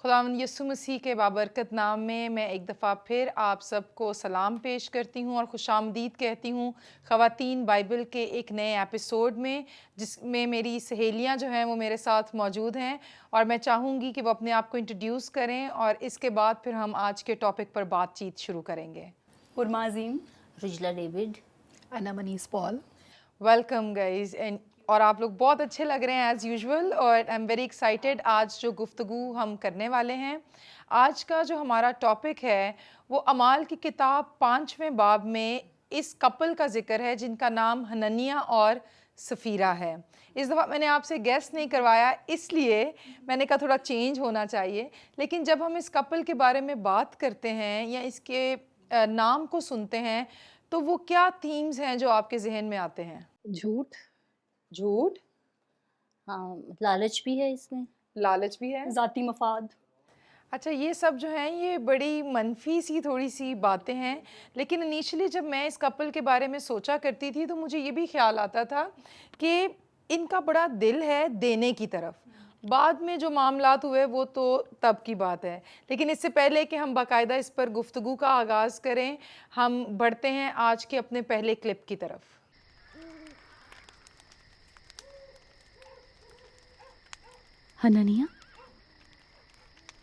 खुदावंद यीशु मसीह के बाबरकत नाम में मैं एक दफ़ा फिर आप सबको सलाम पेश करती हूँ और खुशामदीद कहती हूँ ख़वातीन बाइबल के एक नए एपिसोड में, जिसमें मेरी सहेलियाँ जो हैं वो मेरे साथ मौजूद हैं और मैं चाहूँगी कि वो अपने आप को इंट्रोड्यूस करें और इसके बाद फिर हम आज के टॉपिक पर बातचीत शुरू करेंगे। उर्मा अज़ीम, रुजला डेविड, अना मनीस पॉल। वेलकम गाइज एंड और आप लोग बहुत अच्छे लग रहे हैं एज़ यूजुअल और आई एम वेरी एक्साइटेड आज जो गुफ्तगू हम करने वाले हैं। आज का जो हमारा टॉपिक है वो अमाल की किताब 5वें बाब में इस कपल का जिक्र है जिनका नाम हननिया और सफ़ीरा है। इस दफ़ा मैंने आपसे गेस नहीं करवाया, इसलिए मैंने कहा थोड़ा चेंज होना चाहिए। लेकिन जब हम इस कपल के बारे में बात करते हैं या इसके नाम को सुनते हैं तो वो क्या थीम्स हैं जो आपके जहन में आते हैं? झूठ, हाँ लालच भी है इसमें, लालच भी है। ज़ाती मफाद। अच्छा, ये सब जो हैं ये बड़ी मनफी सी थोड़ी सी बातें हैं, लेकिन इनिशियली जब मैं इस कपल के बारे में सोचा करती थी तो मुझे ये भी ख्याल आता था कि इनका बड़ा दिल है देने की तरफ। बाद में जो मामलात हुए वो तो तब की बात है, लेकिन इससे पहले कि हम बाकायदा इस पर गुफ्तगू का आगाज़ करें, हम बढ़ते हैं आज के अपने पहले क्लिप की तरफ। हननिया,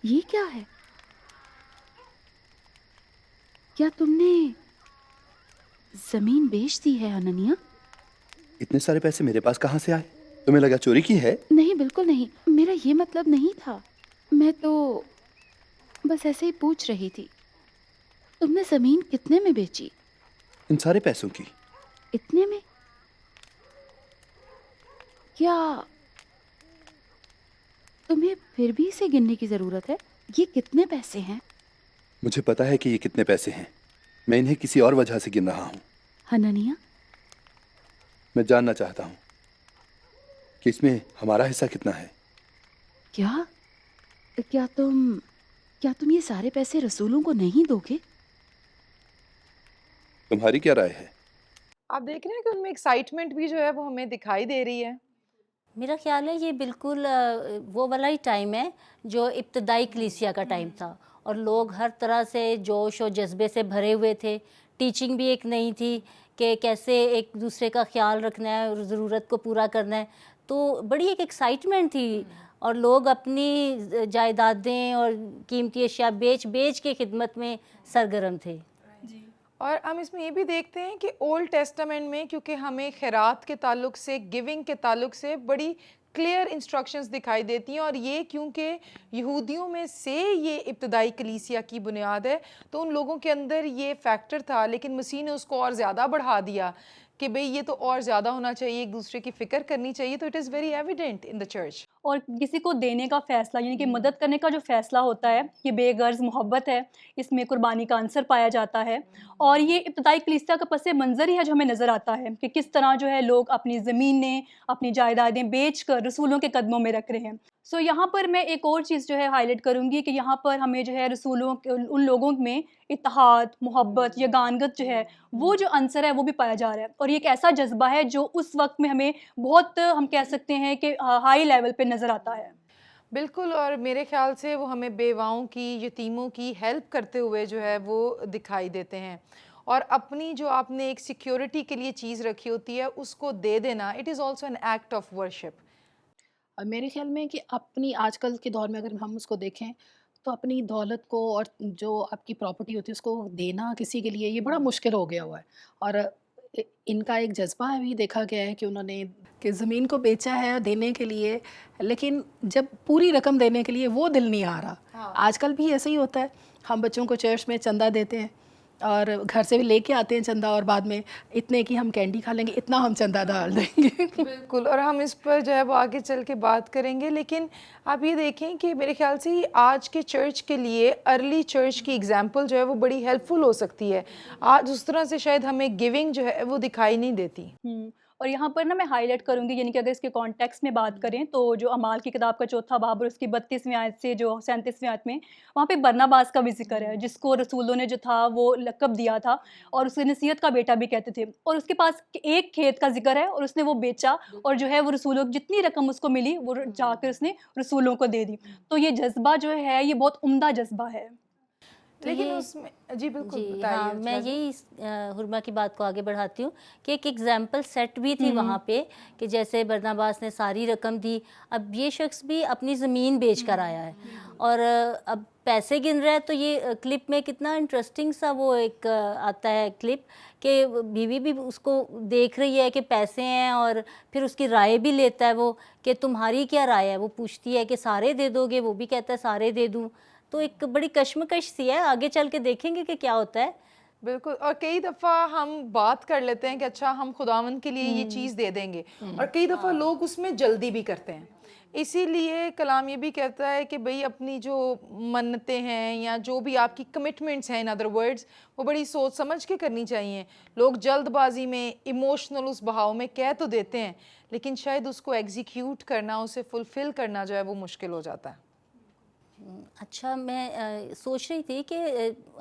ये क्या है? क्या तुमने जमीन बेच दी है हननिया? इतने सारे पैसे मेरे पास कहाँ से आए? तुम्हें लगा चोरी की है? नहीं, बिल्कुल नहीं, मेरा ये मतलब नहीं था। मैं तो बस ऐसे ही पूछ रही थी। तुमने जमीन कितने में बेची? इन सारे पैसों की? इतने में? क्या तुम्हें फिर भी इसे गिनने की जरूरत है? ये कितने पैसे हैं? मुझे पता है कि ये कितने पैसे हैं। मैं इन्हें किसी और वजह से गिन रहा हूँ। हननिया, मैं जानना चाहता हूँ कि इसमें हमारा हिस्सा कितना है। क्या क्या तुम ये सारे पैसे रसूलों को नहीं दोगे? तुम्हारी क्या राय है? आप देख रहे हैं कि उनमें एक्साइटमेंट भी जो है वो हमें दिखाई दे रही है। मेरा ख्याल है ये बिल्कुल वो वाला ही टाइम है जो इब्तदाई कलीसिया का टाइम था और लोग हर तरह से जोश और जज्बे से भरे हुए थे। टीचिंग भी एक नहीं थी कि कैसे एक दूसरे का ख्याल रखना है और ज़रूरत को पूरा करना है, तो बड़ी एक एक्साइटमेंट थी और लोग अपनी जायदादें और कीमती अशिया बेच बेच के खिदमत में सरगर्म थे। और हम इसमें ये भी देखते हैं कि ओल्ड टेस्टामेंट में क्योंकि हमें खैरात के ताल्लुक से, गिविंग के ताल्लुक से बड़ी क्लियर इंस्ट्रक्शंस दिखाई देती हैं और ये क्योंकि यहूदियों में से ये इब्तदाई कलीसिया की बुनियाद है तो उन लोगों के अंदर ये फैक्टर था, लेकिन मसीह ने उसको और ज़्यादा बढ़ा दिया कि भाई ये तो और ज़्यादा होना चाहिए, एक दूसरे की फ़िक्र करनी चाहिए। तो it is very evident in the church. और किसी को देने का फ़ैसला यानी कि मदद करने का जो फ़ैसला होता है, ये बेगर्ज़ मोहब्बत है, इसमें कुर्बानी का अंसर पाया जाता है। और ये इब्तदाई कलीसिया का पस मंज़र ही है जो हमें नज़र आता है कि किस तरह जो है लोग अपनी ज़मीनें, अपनी जायदादें बेचकर रसूलों के कदमों में रख रहे हैं। सो यहाँ पर मैं एक और चीज़ जो है हाईलाइट करूँगी कि यहाँ पर हमें जो है रसूलों के उन लोगों में इत्तेहाद, मोहब्बत, यगानगत जो है वो जो अंसर है वो भी पाया जा रहा है। और ये एक ऐसा जज्बा है जो उस वक़्त में हमें बहुत हम कह सकते हैं कि हाई लेवल पे नज़र आता है। बिल्कुल, और मेरे ख़्याल से वो हमें बेवाओं की, यतीमों की हेल्प करते हुए जो है वो दिखाई देते हैं और अपनी जो आपने एक सिक्योरिटी के लिए चीज़ रखी होती है उसको दे देना, it is also an act of worship. मेरे ख़्याल में कि अपनी आजकल के दौर में अगर हम उसको देखें तो अपनी दौलत को और जो आपकी प्रॉपर्टी होती है उसको देना किसी के लिए ये बड़ा मुश्किल हो गया हुआ है। और इनका एक जज्बा भी देखा गया है कि उन्होंने कि ज़मीन को बेचा है देने के लिए, लेकिन जब पूरी रकम देने के लिए वो दिल नहीं आ रहा। हाँ। आजकल भी ऐसा ही होता है, हम बच्चों को चर्च में चंदा देते हैं और घर से भी लेके आते हैं चंदा और बाद में इतने की हम कैंडी खा लेंगे, इतना हम चंदा डाल देंगे। बिल्कुल, और हम इस पर जो है वो आगे चल के बात करेंगे, लेकिन आप ये देखें कि मेरे ख्याल से ये आज के चर्च के लिए अर्ली चर्च की एग्जांपल जो है वो बड़ी हेल्पफुल हो सकती है। आज उस तरह से शायद हमें गिविंग जो है वो दिखाई नहीं देती। और यहाँ पर ना मैं हाईलाइट करूँगी, यानी कि अगर इसके कॉन्टेक्स्ट में बात करें तो जो अमाल की किताब का चौथा बाब और उसकी 32वीं आयत से जो 37वीं आयत में, वहाँ पे बरनबास का भी ज़िक्र है, जिसको रसूलों ने जो था वो लक़ब दिया था और उसे नसीहत का बेटा भी कहते थे। और उसके पास एक खेत का ज़िक्र है और उसने वो बेचा और जो है वो रसूलों को जितनी रकम उसको मिली वो जाकर उसने रसूलों को दे दी। तो ये जज़्बा जो है ये बहुत उम्दा जज़्बा है। तो लेकिन ये उसमें जी बिल्कुल जी बताइए हाँ, मैं शायद। यही हुरमा की बात को आगे बढ़ाती हूँ कि एक एग्जाम्पल सेट भी थी वहाँ पे कि जैसे बरनबास ने सारी रकम दी, अब ये शख्स भी अपनी ज़मीन बेच कर आया है और अब पैसे गिन रहा है। तो ये क्लिप में कितना इंटरेस्टिंग सा वो एक आता है क्लिप कि बीवी भी उसको देख रही है कि पैसे हैं और फिर उसकी राय भी लेता है वो कि तुम्हारी क्या राय है। वो पूछती है कि सारे दे दोगे, वो भी कहता है सारे दे दूँ। तो एक बड़ी कश्मकश सी है, आगे चल के देखेंगे कि क्या होता है। बिल्कुल, और कई दफ़ा हम बात कर लेते हैं कि अच्छा हम खुदावंद के लिए ये चीज़ दे देंगे, और कई दफ़ा लोग उसमें जल्दी भी करते हैं। इसीलिए कलाम ये भी कहता है कि भई अपनी जो मन्नतें हैं या जो भी आपकी कमिटमेंट्स हैं, इन अदर वर्ड्स, वो बड़ी सोच समझ के करनी चाहिए। लोग जल्दबाजी में, इमोशनल उस बहाव में कह तो देते हैं, लेकिन शायद उसको एग्जीक्यूट करना, उसे फुलफ़िल करना जो है वो मुश्किल हो जाता है। अच्छा, मैं सोच रही थी कि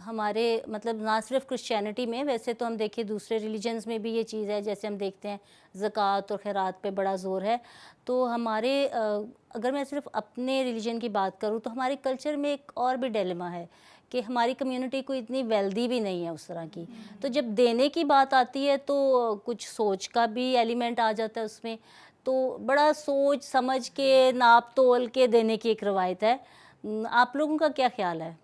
हमारे मतलब ना सिर्फ क्रिश्चियनिटी में, वैसे तो हम देखें दूसरे रिलीजन्स में भी ये चीज़ है। जैसे हम देखते हैं ज़कात और खैरात पे बड़ा ज़ोर है। तो हमारे अगर मैं सिर्फ अपने रिलीजन की बात करूँ तो हमारे कल्चर में एक और भी डिलेमा है कि हमारी कम्युनिटी को इतनी वेल्दी भी नहीं है उस तरह की। तो जब देने की बात आती है तो कुछ सोच का भी एलिमेंट आ जाता है उसमें। तो बड़ा सोच समझ के, नाप तोल के देने की एक रवायत है। आप लोगों का क्या ख्याल है?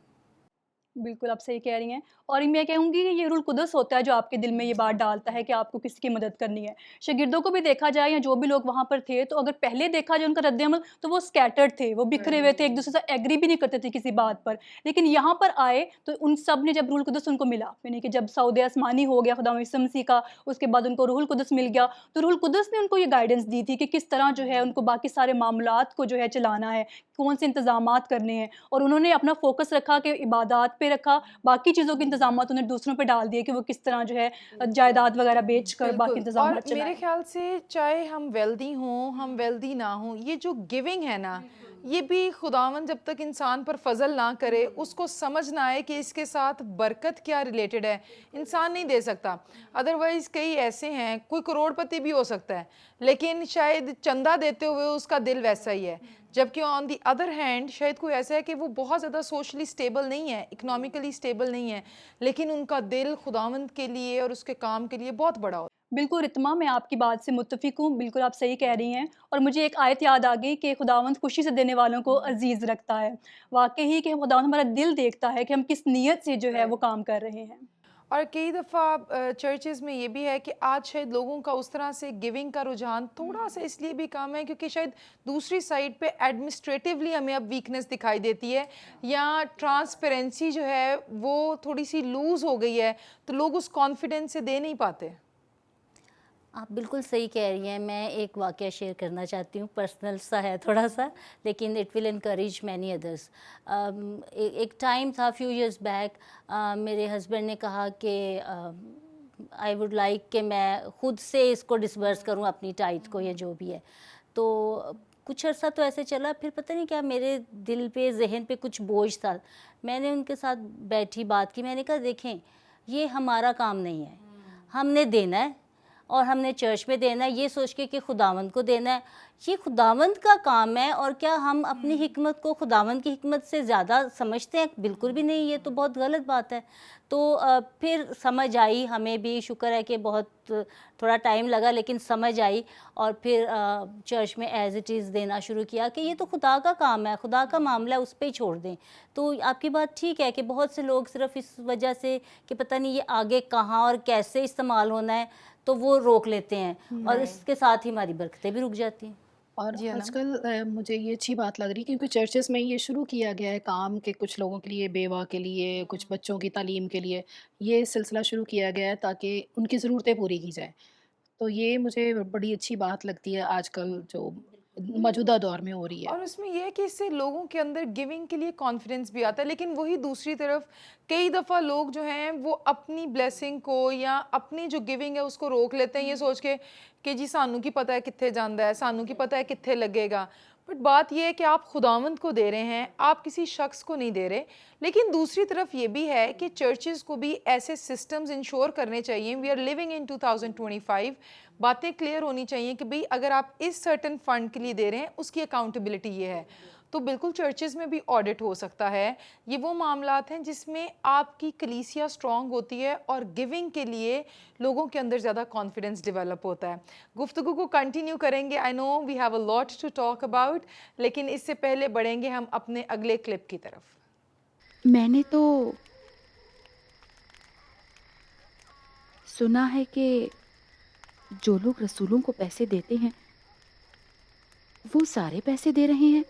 बिल्कुल, आप सही कह रही हैं और मैं कहूँगी कि ये रूल कुदस होता है जो आपके दिल में ये बात डालता है कि आपको किसी की मदद करनी है। शागिर्दों को भी देखा जाए या जो भी लोग वहाँ पर थे, तो अगर पहले देखा जाए उनका रद्द-ए-अमल, तो वो स्कैटर्ड थे, वो बिखरे हुए थे, एक-दूसरे से एग्री भी नहीं करते थे किसी बात पर। लेकिन यहाँ पर आए तो उन सब ने जब रूहुल कुदस उनको मिला, यानी कि जब सौदे आसमानी हो गया खुदा यीशु मसीह का, उसके बाद उनको रूहुल कुदस मिल गया, तो रूहुल कुदस ने उनको ये गाइडेंस दी थी कि किस तरह जो है उनको बाकी सारे मामलात को जो है चलाना है, कौन से इंतज़ामात करने हैं। और उन्होंने अपना फ़ोकस रखा कि इबादत पे रखा, बाकी चीज़ों के इंतज़ामात उन्हें दूसरों पे डाल दिए कि वो किस तरह जो है जायदाद वगैरह बेचकर बाकी बिल्कुल, और इंतज़ामात मेरे चलाएँ। ख़्याल से चाहे हम वेल्दी हों, हम वेल्दी ना हों, ये जो गिविंग है ना, ये भी खुदावंद जब तक इंसान पर फ़ज़ल ना करे, उसको समझ ना आए कि इसके साथ बरकत क्या रिलेटेड है, इंसान नहीं दे सकता। अदरवाइज़ कई ऐसे हैं, कोई करोड़पति भी हो सकता है, लेकिन शायद चंदा देते हुए उसका दिल वैसा ही है। जबकि ऑन दी अदर हैंड शायद कोई ऐसा है कि वो बहुत ज़्यादा सोशली स्टेबल नहीं है, इकोनॉमिकली स्टेबल नहीं है, लेकिन उनका दिल खुदावंद के लिए और उसके काम के लिए बहुत बड़ा हो। बिल्कुल रितमा, मैं आपकी बात से मुत्तफ़िक हूँ, बिल्कुल आप सही कह रही हैं और मुझे एक आयत याद आ गई कि खुदावंद खुशी से देने वालों को अज़ीज़ रखता है। वाक़ई ही कि खुदावंद हमारा दिल देखता है कि हम किस नीयत से जो है वो काम कर रहे हैं। और कई दफ़ा चर्चेज़ में ये भी है कि आज शायद लोगों का उस तरह से गिविंग का रुझान थोड़ा-सा इसलिए भी कम है क्योंकि शायद दूसरी साइड पे एडमिनिस्ट्रेटिवली हमें अब वीकनेस दिखाई देती है, या ट्रांसपेरेंसी जो है वो थोड़ी-सी लूज़ हो गई है, तो लोग उस कॉन्फिडेंस से दे नहीं पाते। आप बिल्कुल सही कह रही हैं। मैं एक वाक़या शेयर करना चाहती हूँ, पर्सनल सा है थोड़ा-सा, लेकिन it will encourage many others. एक टाइम था फ्यू इयर्स बैक, मेरे हस्बैंड ने कहा कि आई वुड लाइक कि मैं खुद से इसको डिसबर्स करूँ अपनी टाइट को या जो भी है। तो कुछ अर्सा तो ऐसे चला, फिर पता नहीं क्या मेरे दिल पे, ज़हन पे कुछ बोझ था। मैंने उनके साथ बैठी बात की, मैंने कहा देखें, ये हमारा काम नहीं है, हमने देना है और हमने चर्च में देना है, ये सोच के कि खुदावंद को देना है। ये खुदावंद का काम है और क्या हम अपनी हिकमत को खुदावंद की हिकमत से ज़्यादा समझते हैं? बिल्कुल भी नहीं, ये तो बहुत गलत बात है। तो फिर समझ आई, हमें भी शुक्र है कि बहुत थोड़ा टाइम लगा लेकिन समझ आई, और फिर चर्च में एज़ इट इज़ देना शुरू किया कि ये तो खुदा का काम है, खुदा का मामला है, उस पे ही छोड़ दें। तो आपकी बात ठीक है कि बहुत से लोग सिर्फ इस वजह से कि पता नहीं ये आगे कहाँ और कैसे इस्तेमाल होना है, तो वो रोक लेते हैं और इसके साथ ही हमारी बरकतें भी रुक जाती हैं। और जी, है ना? आजकल मुझे ये अच्छी बात लग रही है क्योंकि चर्चेस में ये शुरू किया गया है काम के, कुछ लोगों के लिए, बेवा के लिए, कुछ बच्चों की तालीम के लिए ये सिलसिला शुरू किया गया है ताकि उनकी ज़रूरतें पूरी की जाए। तो ये मुझे बड़ी अच्छी बात लगती है आजकल जो मौजूदा दौर में हो रही है। और उसमें ये है कि इससे लोगों के अंदर गिविंग के लिए कॉन्फिडेंस भी आता है, लेकिन वही दूसरी तरफ कई दफ़ा लोग जो हैं वो अपनी ब्लेसिंग को या अपनी जो गिविंग है उसको रोक लेते हैं, ये सोच के कि जी सानू की पता है कित्थे जांदा है, सानू की पता है कित्थे लगेगा। बट बात ये है कि आप खुदावंद को दे रहे हैं, आप किसी शख्स को नहीं दे रहे। लेकिन दूसरी तरफ ये भी है कि चर्चेज़ को भी ऐसे सिस्टम्स इंश्योर करने चाहिए। वी आर लिविंग इन 2025, बातें क्लियर होनी चाहिए कि भाई अगर आप इस सर्टन फंड के लिए दे रहे हैं उसकी अकाउंटेबिलिटी ये है। तो बिल्कुल चर्चेज़ में भी ऑडिट हो सकता है। ये वो मामलात हैं जिसमें आपकी कलीसिया स्ट्रॉन्ग होती है और गिविंग के लिए लोगों के अंदर ज़्यादा कॉन्फिडेंस डेवलप होता है। गुफ्तगू को कंटिन्यू करेंगे, I know we have a lot to talk about, लेकिन इससे पहले बढ़ेंगे हम अपने अगले क्लिप की तरफ। मैंने तो सुना है कि जो लोग रसूलों को पैसे देते हैं वो सारे पैसे दे रहे हैं।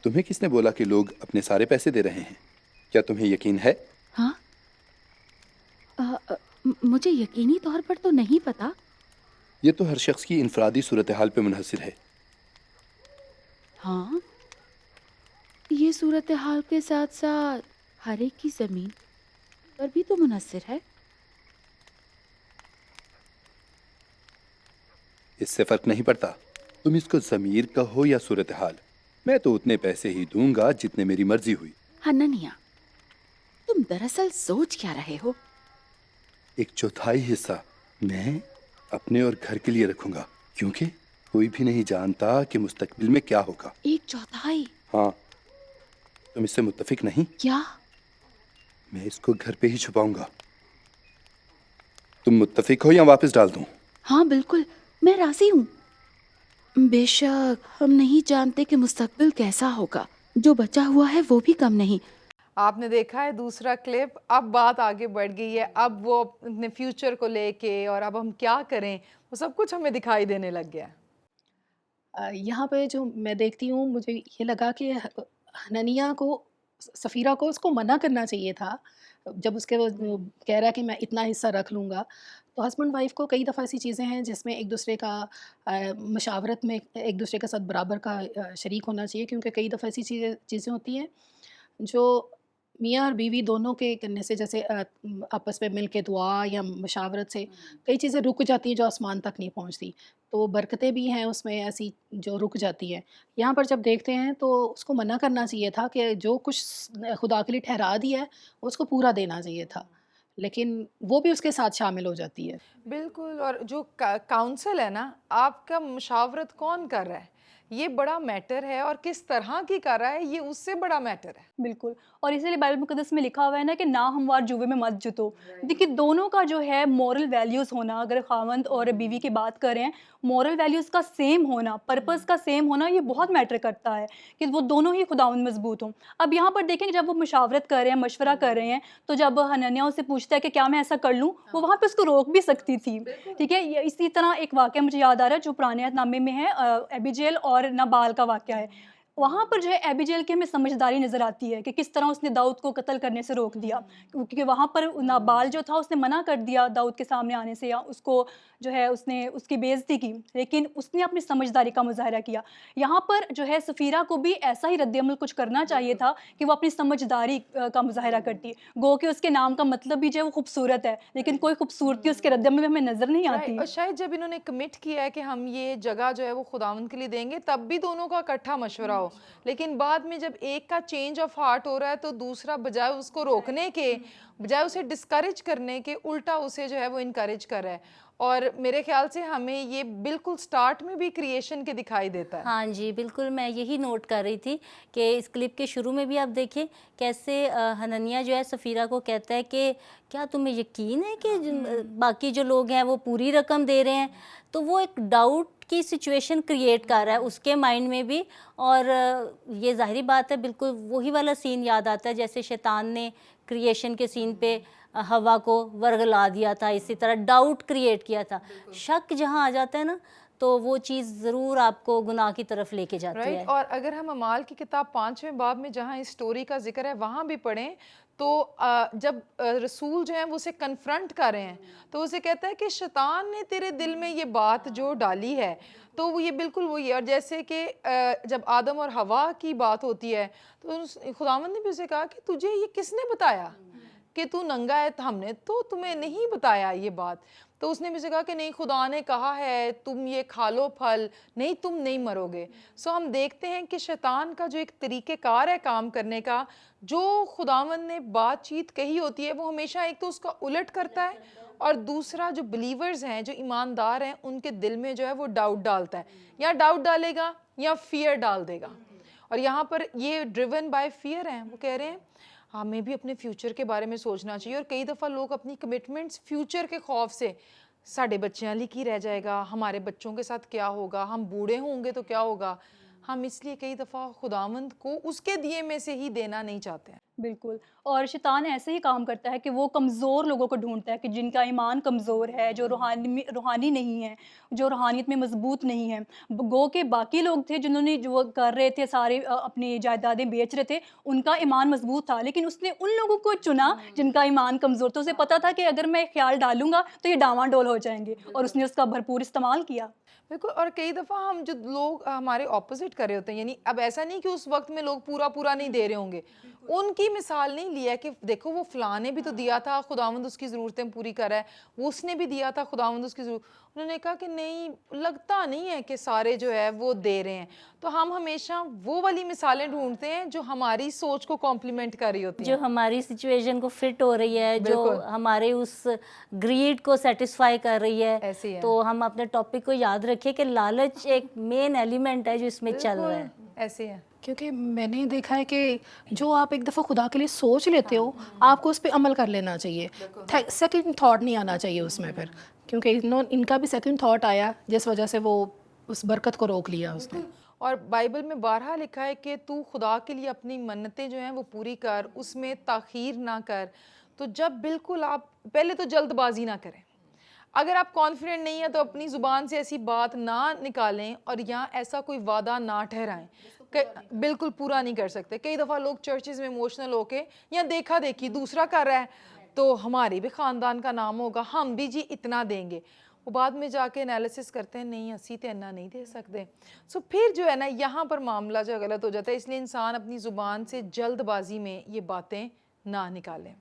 तुम्हें किसने बोला कि लोग अपने सारे पैसे दे रहे हैं? क्या तुम्हें यकीन है? हाँ, मुझे यकीनी तौर पर तो नहीं पता। ये तो हर शख्स की इनफरादी सूरत हाल पे मुनहसिर है। हाँ, ये सूरत हाल के साथ साथ हर एक की ज़मीन पर भी तो मुनहसिर है। इससे फर्क नहीं पड़ता, तुम इसको ज़मीर कहो या सूरत हाल, मैं तो उतने पैसे ही दूंगा जितने मेरी मर्जी हुई। हननिया, तुम दरअसल सोच क्या रहे हो? 1/4 हिस्सा मैं अपने और घर के लिए रखूंगा, क्योंकि कोई भी नहीं जानता कि मुस्तकबिल में क्या होगा। 1/4? हाँ, तुम इससे मुत्तफिक नहीं? क्या? मैं इसको घर पे ही छुपाऊंगा। तुम मुत्तफिक हो या वापस डाल दूं? हाँ बिल्कुल, मैं राजी हूँ। बेशक हम नहीं जानते कि मुस्तकबिल कैसा होगा, जो बचा हुआ है वो भी कम नहीं। आपने देखा है दूसरा क्लिप, अब बात आगे बढ़ गई है। अब वो अपने फ्यूचर को लेके और अब हम क्या करें वो सब कुछ हमें दिखाई देने लग गया है। यहाँ पे जो मैं देखती हूँ, मुझे ये लगा कि हननिया को, सफ़ीरा को उसको मना करना चाहिए था। जब उसके वो कह रहा है कि मैं इतना हिस्सा रख लूँगा, तो हस्बैंड वाइफ को कई दफ़ा ऐसी चीज़ें हैं जिसमें एक दूसरे का मशावरत में एक दूसरे के साथ बराबर का शरीक होना चाहिए, क्योंकि कई दफ़ा ऐसी चीज़ें होती हैं जो मियाँ और बीवी दोनों के करने से, जैसे आपस में मिल के दुआ या मशावरत से कई चीज़ें रुक जाती हैं जो आसमान तक नहीं पहुँचती। तो बरकतें भी हैं उसमें ऐसी जो रुक जाती हैं। यहाँ पर जब देखते हैं तो उसको मना करना चाहिए था कि जो कुछ खुदा के लिए ठहरा दिया है उसको पूरा देना चाहिए था, लेकिन वो भी उसके साथ शामिल हो जाती है। बिल्कुल। और जो काउंसिल है ना, आपका मुशावरत कौन कर रहा है ये बड़ा मैटर है, और किस तरह की कर रहा है ये उससे बड़ा मैटर है। बिल्कुल। और इसीलिए बाइबल मुकद्दस में लिखा हुआ है ना कि ना हमवार जुए में मत जुतो। देखिए दोनों का जो है मॉरल वैल्यूज़ होना, अगर खावंद और बीवी की बात करें, मॉरल वैल्यूज़ का सेम होना, पर्पस का सेम होना, ये बहुत मैटर करता है कि वो दोनों ही खुदावंद मजबूत हों। अब यहाँ पर देखें जब वो मुशावरत कर रहे हैं, मशवरा कर रहे हैं, तो जब हनन्याह उससे पूछता है कि क्या मैं ऐसा कर लूँ, वो वहाँ पे उसको रोक भी सकती थी। ठीक है, ये इसी तरह एक वाक़या मुझे याद आ रहा है जो पुराने अहदनामे में है, एबीजेल और नाबाल का वाक़या है। वहाँ पर जो है एबीजेल की हमें समझदारी नज़र आती है कि किस तरह उसने दाऊद को कत्ल करने से रोक दिया, क्योंकि वहाँ पर नाबाल जो था उसने मना कर दिया दाऊद के सामने आने से, या उसको जो है उसने उसकी बेइज्जती की, लेकिन उसने अपनी समझदारी का मुजाहरा किया। यहाँ पर जो है सफ़ीरा को भी ऐसा ही रद्द-ए-अमल कुछ करना चाहिए था कि वो अपनी समझदारी का मुजाहरा करती। गो कि उसके नाम का मतलब भी जो है वो खूबसूरत है, लेकिन कोई खूबसूरती उसके रद्द-ए-अमल में हमें नज़र नहीं आती। और शायद जब इन्होंने कमिट किया है कि हम ये जगह जो है वो खुदावंद के लिए देंगे, तब भी दोनों का इकट्ठा मशवरा हो, लेकिन बाद में जब एक का चेंज ऑफ हार्ट हो रहा है तो दूसरा बजाय उसको रोकने के, बजाय उसे डिस्करेज करने के, उल्टा उसे जो है वो इनकरेज कर रहा है। और मेरे ख्याल से हमें ये बिल्कुल स्टार्ट में भी क्रिएशन के दिखाई देता है। हाँ जी, बिल्कुल मैं यही नोट कर रही थी कि इस क्लिप के शुरू में भी आप देखिए कैसे हनन्याह जो है सफ़ीरा को कहता है कि क्या तुम्हें यकीन है कि बाकी जो लोग हैं वो पूरी रकम दे रहे हैं। तो वो एक डाउट की सिचुएशन क्रिएट कर रहा है उसके माइंड में भी। और ये ज़ाहिरी बात है, बिल्कुल वही वाला सीन याद आता है जैसे शैतान ने क्रिएशन के सीन पे हवा को वर्गला दिया था, इसी तरह डाउट क्रिएट किया था। शक जहाँ आ जाता है ना, तो वो चीज़ ज़रूर आपको गुनाह की तरफ लेके जाती है। और अगर हम अमाल की किताब 5वें बाब में जहाँ इस स्टोरी का जिक्र है वहाँ भी पढ़ें, तो जब रसूल जो है वो उसे कन्फ्रंट कर रहे हैं तो उसे कहता है कि शैतान ने तेरे दिल में ये बात जो डाली है, तो वो ये बिल्कुल वही है। और जैसे कि जब आदम और हवा की बात होती है तो खुदावंद ने भी उसे कहा कि तुझे ये किसने बताया कि तू नंगा है, तो हमने तो तुम्हें नहीं बताया ये बात। तो उसने मुझे कहा कि नहीं, खुदा ने कहा है तुम ये खा लो फल, नहीं तुम नहीं मरोगे। सो हम देखते हैं कि शैतान का जो एक तरीक़ेकार है काम करने का, जो खुदावंद ने बातचीत कही होती है वो हमेशा एक तो उसका उलट करता है, और दूसरा जो बिलीवर्स हैं, जो ईमानदार हैं, उनके दिल में जो है वो डाउट डालता है, या डाउट डालेगा या फियर डाल देगा। और यहाँ पर ये ड्रिवन बाय फियर हैं। वो कह रहे हैं हमें भी अपने फ्यूचर के बारे में सोचना चाहिए। और कई दफ़ा लोग अपनी कमिटमेंट्स फ्यूचर के खौफ से, साढ़े बच्चे अली की रह जाएगा, हमारे बच्चों के साथ क्या होगा, हम बूढ़े होंगे तो क्या होगा, हम इसलिए कई दफ़ा खुदावंद को उसके दिए में से ही देना नहीं चाहते हैं। बिल्कुल। और शैतान ऐसे ही काम करता है कि वो कमज़ोर लोगों को ढूँढता है कि जिनका ईमान कमज़ोर है, जो रूहानी नहीं है, जो रूहानियत में मज़बूत नहीं है। गो के बाकी लोग थे जिन्होंने जो कर रहे थे सारे अपनी जायदादें बेच रहे थे, उनका ईमान मज़बूत था, लेकिन उसने उन लोगों को चुना जिनका ईमान कमज़ोर था। उसे पता था कि अगर मैं ख़्याल डालूँगा तो ये डामाडोल हो जाएँगे, और उसने उसका भरपूर इस्तेमाल किया। बिल्कुल। और कई दफ़ा हम जो लोग हमारे ऑपोजिट कर रहे होते हैं, यानी अब ऐसा नहीं कि उस वक्त में लोग पूरा पूरा नहीं दे रहे होंगे, उनकी मिसाल नहीं लिया कि देखो वो फ़लाँ ने भी तो दिया था, खुदावंद उसकी ज़रूरतें पूरी कर रहा है, वो उसने भी दिया था, खुदावंद उसकी ज़रूरत। उन्होंने कहा कि नहीं, लगता नहीं है कि सारे जो है वो दे रहे हैं। तो हम हमेशा वो वाली मिसालें ढूंढते हैं जो हमारी सोच को कॉम्प्लीमेंट कर रही होती जो हैं, हमारी सिचुएशन को फिट हो रही है, जो बिल्कुल। हमारे उस ग्रीड को सेटिस्फाई कर रही है। ऐसी है। तो हम अपने टॉपिक को याद रखिए कि लालच एक मेन एलिमेंट है जो इसमें चल रहा है। बिल्कुल, ऐसी है। क्योंकि मैंने देखा है कि जो आप एक दफ़ा खुदा के लिए सोच लेते हो, आपको उस पे अमल कर लेना चाहिए। सेकंड थॉट नहीं आना चाहिए उसमें फिर, क्योंकि इनका भी सेकंड थॉट आया जिस वजह से वो उस बरकत को रोक लिया उसने। और बाइबल में बारहा लिखा है कि तू खुदा के लिए अपनी मन्नतें जो हैं वो पूरी कर, उसमें ताख़ीर ना कर। तो जब बिल्कुल आप पहले तो जल्दबाजी ना करें, अगर आप कॉन्फिडेंट नहीं है तो अपनी ज़ुबान से ऐसी बात ना निकालें और यहाँ ऐसा कोई वादा ना ठहराएं, बिल्कुल पूरा नहीं कर सकते। कई दफ़ा लोग चर्चेज़ में इमोशनल होके या देखा देखी दूसरा कर रहा है तो हमारे भी ख़ानदान का नाम होगा, हम भी जी इतना देंगे। वो बाद में जाके एनालिसिस करते हैं, नहीं असी तो इतना नहीं दे सकते। सो फिर जो है ना, यहाँ पर मामला जो गलत हो जाता है। इसलिए इंसान अपनी ज़ुबान से जल्दबाजी में ये बातें ना निकालें।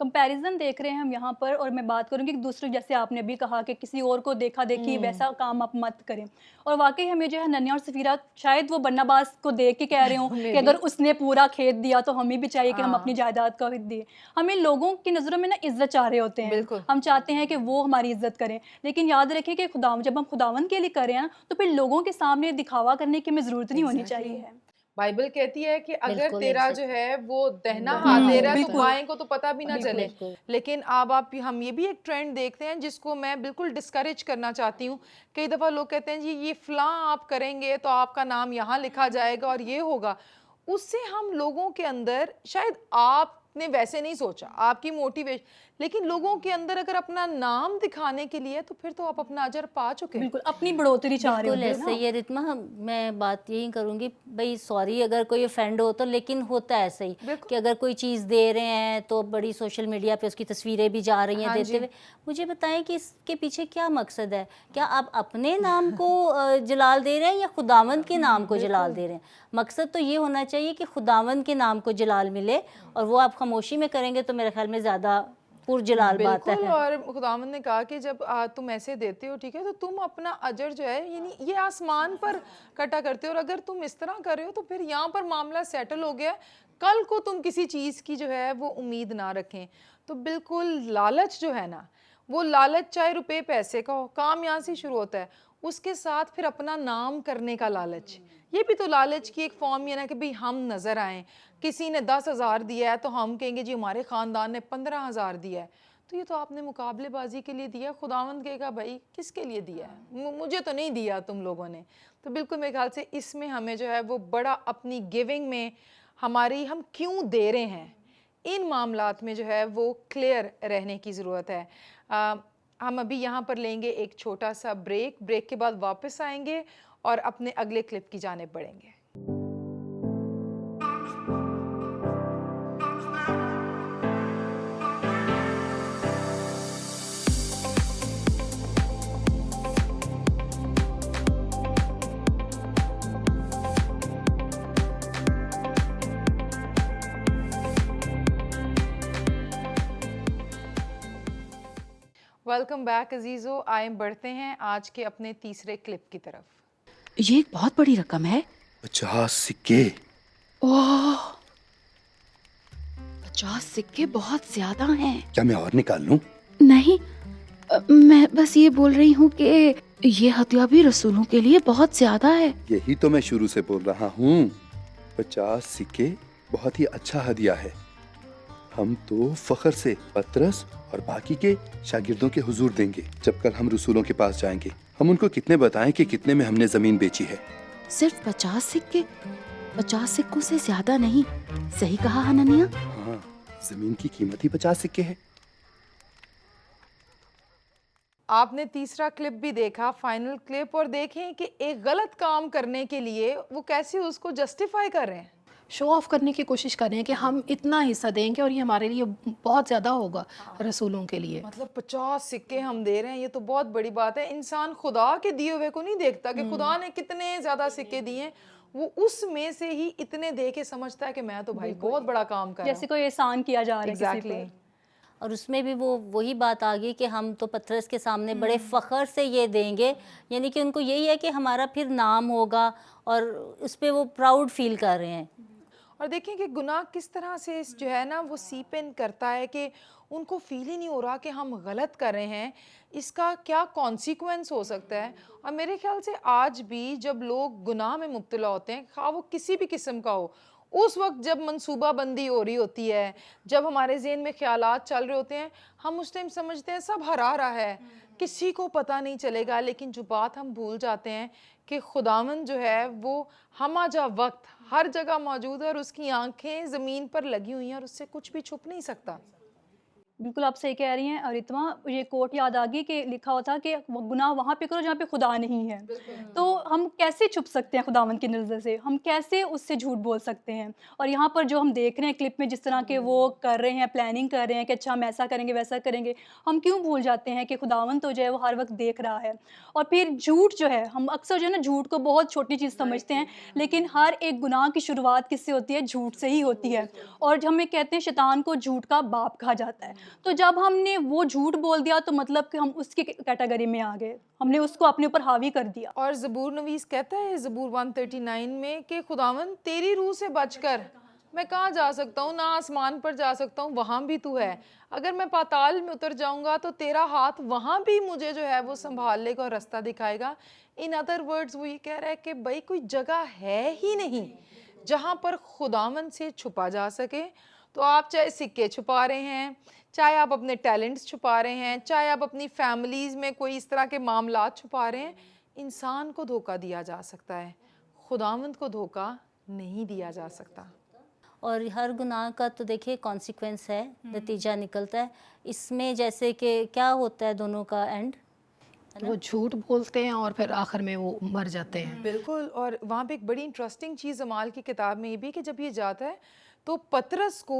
कंपैरिजन देख रहे हैं हम यहाँ पर, और मैं बात करूँगी कि दूसरे, जैसे आपने भी कहा कि किसी और को देखा देखी वैसा काम आप मत करें। और वाकई हमें जो है नन्या और सफ़ीरा शायद वो बन्नाबास को देख के कह रहे हों कि अगर उसने पूरा खेत दिया तो हमें भी चाहिए कि हम अपनी जायदाद का भी दें। हमें लोगों की नज़रों में ना इज्जत चाह रहे होते हैं, बिल्कुल। हम चाहते हैं कि वो हमारी इज्जत करें, लेकिन याद रखें कि जब हम खुदावन के लिए करें ना, तो फिर लोगों के सामने दिखावा करने की हमें ज़रूरत नहीं होनी चाहिए है। बाइबल कहती है कि अगर बिल्कुल तेरा exactly। जो है वो दहना हाथ दे रहा है तो बिल्कुल। बाएं को तो पता भी ना चले। बिल्कुल। लेकिन अब आप हम ये भी एक ट्रेंड देखते हैं जिसको मैं बिल्कुल डिस्करेज करना चाहती हूँ। कई दफ़ा लोग कहते हैं जी ये फ़लाँ आप करेंगे तो आपका नाम यहाँ लिखा जाएगा और ये होगा। उससे हम लोगों के अंदर, शायद आपने वैसे नहीं सोचा, आपकी मोटिवेशन, लेकिन लोगों के अंदर अगर अपना नाम दिखाने के लिए, तो फिर तो आप अपना अजर पा चुके हैं। बिल्कुल अपनी बढ़ोतरी चाह रहे बिल्कुल होते हैं ऐसे ही है रितमा। मैं बात यही करूँगी भाई, सॉरी अगर कोई ऑफेंड हो तो, लेकिन होता है ऐसे ही कि अगर कोई चीज़ दे रहे हैं तो बड़ी सोशल मीडिया पे उसकी तस्वीरें भी जा रही हैं देते हुए। मुझे बताएं कि इसके पीछे क्या मकसद है? क्या आप अपने नाम को जलाल दे रहे हैं या खुदावंद के नाम को जलाल दे रहे हैं? मकसद तो ये होना चाहिए कि खुदावंद के नाम को जलाल मिले, और वो आप खामोशी में करेंगे तो मेरे ख्याल में ज़्यादा पुरजलाल बात है। बिल्कुल। और खुदावंद ने कहा कि जब तुम ऐसे देते हो, ठीक है, तो तुम अपना अजर जो है, यानी ये आसमान पर कटा करते हो। और अगर तुम इस तरह कर रहे हो तो फिर यहाँ पर मामला सेटल हो गया, कल को तुम किसी चीज़ की जो है वो उम्मीद ना रखें। तो बिल्कुल लालच जो है ना, वो लालच चाहे रुपए पैसे का हो, काम यहाँ से शुरू होता है। उसके साथ फिर अपना नाम करने का लालच, ये भी तो लालच की एक फॉर्म है ना, कि भाई हम नज़र आएँ। किसी ने 10,000 दिया है तो हम कहेंगे जी हमारे ख़ानदान ने 15,000 दिया है, तो ये तो आपने मुकाबलेबाजी के लिए दिया। खुदावंद कहेगा भाई किसके लिए दिया है, मुझे तो नहीं दिया तुम लोगों ने। तो बिल्कुल मेरे ख्याल से इसमें हमें जो है वो बड़ा अपनी गिविंग में हमारी, हम क्यों दे रहे हैं, इन मामलात में जो है वो क्लियर रहने की ज़रूरत है। हम अभी यहाँ पर लेंगे एक छोटा सा ब्रेक के बाद वापस आएंगे और अपने अगले क्लिप की जानिब बढ़ेंगे। वेलकम बैक अजीज़ो। आए बढ़ते हैं आज के अपने तीसरे क्लिप की तरफ। ये एक बहुत बड़ी रकम है। 50 सिक्के। ओह, 50 सिक्के बहुत ज्यादा हैं। क्या मैं और निकाल लूं? नहीं, मैं बस ये बोल रही हूँ कि ये हदिया भी रसूलों के लिए बहुत ज्यादा है। यही तो मैं शुरू से बोल रहा हूँ। 50 सिक्के बहुत ही अच्छा हदिया है। हम तो फख्र से पतरस और बाकी के शागिर्दों के हुजूर देंगे। जब कल हम रसूलों के पास जाएंगे, हम उनको कितने बताएं कि कितने में हमने जमीन बेची है। सिर्फ 50 सिक्के? 50 सिक्कों से ज्यादा नहीं। सही कहा हननिया। हाँ, जमीन की कीमत ही 50 सिक्के है। आपने तीसरा क्लिप भी देखा, फाइनल क्लिप, और देखें कि एक गलत काम करने के लिए वो कैसे उसको जस्टिफाई कर रहे हैं। शो ऑफ करने की कोशिश कर रहे हैं कि हम इतना हिस्सा देंगे और ये हमारे लिए बहुत ज़्यादा होगा रसूलों के लिए। मतलब 50 सिक्के हम दे रहे हैं, ये तो बहुत बड़ी बात है। इंसान खुदा के दिए हुए को नहीं देखता कि खुदा ने कितने ज्यादा सिक्के दिए हैं, वो उसमें से ही इतने दे के समझता है कि मैं तो भाई बहुत बड़ा काम कर रहा जैसे कोई एहसान किया जा रहा है किसी एग्जैक्टली। पर। और उसमें भी वो वही बात आ गई कि हम तो पतरस के सामने बड़े फ़ख्र से ये देंगे, यानी कि उनको यही है कि हमारा फिर नाम होगा और उस पर वो प्राउड फील कर रहे हैं। और देखें कि गुनाह किस तरह से जो है ना वो सीप इन करता है कि उनको फील ही नहीं हो रहा कि हम गलत कर रहे हैं, इसका क्या कॉन्सिक्वेंस हो सकता है। और मेरे ख्याल से आज भी जब लोग गुनाह में मुब्तला होते हैं, खा वो किसी भी किस्म का हो, उस वक्त जब मंसूबाबंदी हो रही होती है, जब हमारे ज़हन में ख्यालात चल रहे होते हैं, हम उस टाइम समझते हैं सब हरा रहा है, किसी को पता नहीं चलेगा। लेकिन जो बात हम भूल जाते हैं कि खुदावन जो है वो हमाजा वक्त हर जगह मौजूद है और उसकी आंखें ज़मीन पर लगी हुई हैं और उससे कुछ भी छुप नहीं सकता। बिल्कुल आप सही कह रही हैं। और इतना ये कोट याद आ गई कि लिखा होता कि वो गुनाह वहाँ पे करो जहाँ पे खुदा नहीं है। तो हम कैसे छुप सकते हैं खुदावंद की नज़र से, हम कैसे उससे झूठ बोल सकते हैं। और यहाँ पर जो हम देख रहे हैं क्लिप में, जिस तरह के वो कर रहे हैं, प्लानिंग कर रहे हैं कि अच्छा हम ऐसा करेंगे वैसा करेंगे, हम क्यों भूल जाते हैं कि खुदावंद तो जो है वो हर वक्त देख रहा है। और फिर झूठ जो है, हम अक्सर जो है ना झूठ को बहुत छोटी चीज़ समझते हैं, लेकिन हर एक गुनाह की शुरुआत किससे होती है? झूठ से ही होती है। और हमें कहते हैं शैतान को झूठ का बाप कहा जाता है। तो जब हमने वो झूठ बोल दिया तो मतलब कि हम उसकी कैटेगरी में आ गए, हमने उसको अपने ऊपर हावी कर दिया। और ज़बूर नवीस कहता है ज़बूर 139 में कि खुदावन तेरी रूह से बचकर मैं कहाँ जा सकता हूँ, ना आसमान पर जा सकता हूँ, वहाँ भी तू है। अगर मैं पाताल में उतर जाऊँगा तो तेरा हाथ वहाँ भी मुझे जो है वो संभाल लेगा और रास्ता दिखाएगा। इन अदर वर्ड्स वो ये कह रहा है कि भाई कोई जगह है ही नहीं जहाँ पर खुदावन से छुपा जा सके। तो आप चाहे सिक्के छुपा रहे हैं, चाहे आप अपने टैलेंट्स छुपा रहे हैं, चाहे आप अपनी फैमिलीज़ में कोई इस तरह के मामलात छुपा रहे हैं, इंसान को धोखा दिया जा सकता है, खुदावंद को धोखा नहीं दिया जा सकता। और हर गुनाह का तो देखिए कॉन्सिक्वेंस है, नतीजा निकलता है। इसमें जैसे कि क्या होता है दोनों का एंड, वो झूठ बोलते हैं और फिर आखिर में वो मर जाते हैं। बिल्कुल। और वहाँ पे एक बड़ी इंटरेस्टिंग चीज़ अमाल की किताब में ये भी कि जब ये जाता है तो पतरस को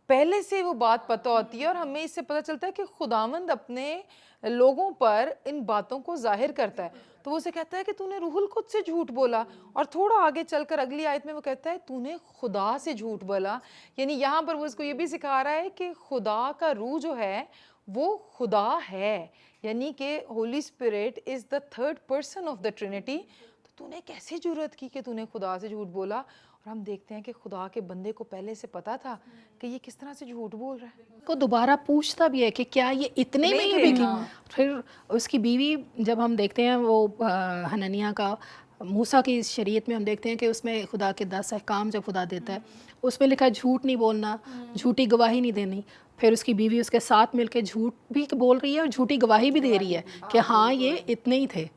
पहले से वो बात पता होती है और हमें इससे पता चलता है कि खुदावंद अपने लोगों पर इन बातों को जाहिर करता है। तो वो उसे कहता है कि तूने रूहुल खुद से झूठ बोला, और थोड़ा आगे चलकर अगली आयत में वो कहता है तूने खुदा से झूठ बोला। यानी यहाँ पर वो इसको ये भी सिखा रहा है कि खुदा का रूह जो है वो खुदा है, यानी कि Holi spirit is the third person of the Trinity. तो तूने कैसे जुर्रत की कि तूने खुदा से झूठ बोला। और हम देखते हैं कि खुदा के बंदे को पहले से पता था कि ये किस तरह से झूठ बोल रहा है। को दोबारा पूछता भी है कि क्या ये इतने में ही बिकी। फिर उसकी बीवी, जब हम देखते हैं वो हननिया का, मूसा की शरीयत में हम देखते हैं कि उसमें खुदा के 10 अहकाम जब खुदा देता है उसमें लिखा है झूठ नहीं बोलना, झूठी गवाही नहीं देनी। फिर उसकी बीवी उसके साथ मिलकर झूठ भी बोल रही है और झूठी गवाही भी दे रही है कि हाँ ये इतने ही थे।